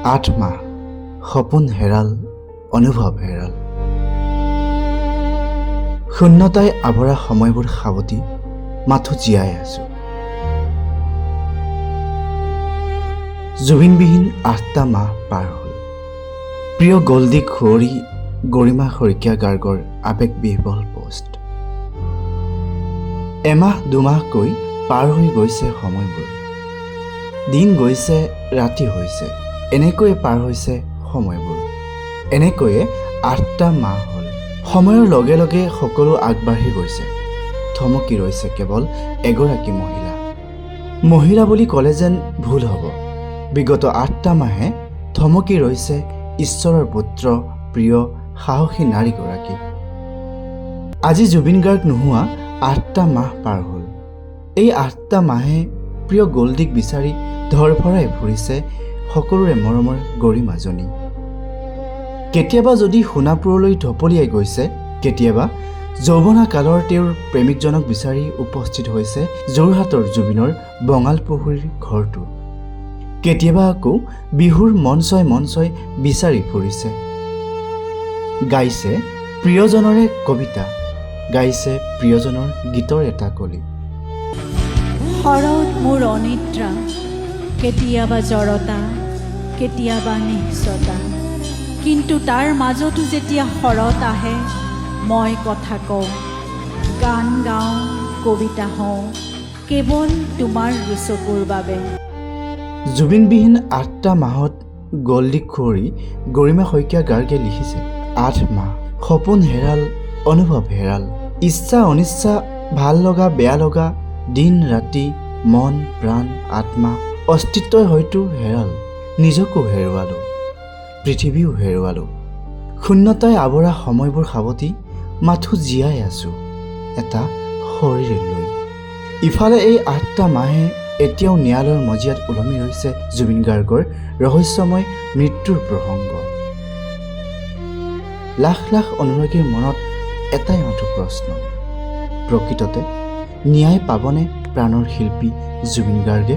8 মাহ সপোন হেৰাল অনুভৱ হেৰাল শূন্যতাই আৱৰা সময়বোৰ সাৱটি মাথো জীয়াই আছো জুবিনবিহীন 8টা মাহ পাৰ হ'ল প্ৰিয় গল্ডি খুৱৰী গৰিমা শইকীয়া গাৰ্গৰ আৱেগবিহ্বল পোষ্ট এমাহ দুমাহকৈ পাৰ হৈ গৈছে সময়বোৰ দিন গৈছে ৰাতি হৈছে এনেকৈয়ে পাৰ হৈছে সময়বোৰ এনেকৈয়ে 8টা মাহ হ'ল সময়ৰ লগে লগে সকলো আগবাঢ়ি গৈছে থমকি ৰৈছে কেৱল এগৰাকী মহিলা বুলি ক'লে যেন ভুল হ'ব বিগত 8টা মাহে থমকি ৰৈছে ঈশ্বৰৰ পুত্ৰ প্ৰিয় সাহসী নাৰীগৰাকী আজি জুবিন গাৰ্গ নোহোৱা 8টা মাহ পাৰ হ'ল এই 8টা মাহে প্ৰিয় গল্ডিক বিচাৰি ধৰফৰাই ফুৰিছে সকলোৰে মৰমৰ গৰিমাজনী কেতিয়াবা যদি সোণাপুৰলৈ ঢপলিয়াই গৈছে কেতিয়াবা যৌৱনা কালৰ তেওঁৰ প্ৰেমিকজনক বিচাৰি উপস্থিত হৈছে যোৰহাটৰ জুবিনৰ বঙালপুখুৰীৰ ঘৰটো কেতিয়াবা আকৌ বিহুৰ মঞ্চই বিচাৰি ফুৰিছে গাইছে প্ৰিয়জনৰে কবিতা গাইছে প্ৰিয়জনৰ গীতৰ এটা কলি শৰৎ মোৰ অনিদ্ৰা কেতিয়াবা জড়তা কেতিয়াবা নিঃসতা কিন্তু তাৰ মাজতো যেতিয়া শৰৎ আহে মই কথা কওঁ গান গাওঁ কবিতা হওঁ কেৱল তোমাৰ চকুৰ বাবে জুবিনবিহীন 8টা মাহত গল্ডি খুৱৰী গৰিমা শইকীয়া গাৰ্গে লিখিছে 8 মাহ সপোন হেৰাল অনুভৱ হেৰাল ইচ্ছা অনিচ্ছা ভাল লগা বেয়া লগা দিন ৰাতি মন প্ৰাণ আত্মা অস্তিত্বই হয়তো হেৰাল নিজকো হেৰুৱালো পৃথিৱীও হেৰুৱালো শূন্যতাই আৱৰা সময়বোৰ সাৱটি মাথো জীয়াই আছো এটা শৰীৰ লৈ ইফালে এই 8টা মাহে এতিয়াও ন্যায়ালয়ৰ মজিয়াত ওলমি ৰৈছে জুবিন গাৰ্গৰ ৰহস্যময় মৃত্যুৰ প্ৰসংগ লাখ লাখ অনুৰাগীৰ মনত এটাই মাথো প্ৰশ্ন প্ৰকৃততে ন্যায় পাবনে প্ৰাণৰ শিল্পী জুবিন গাৰ্গে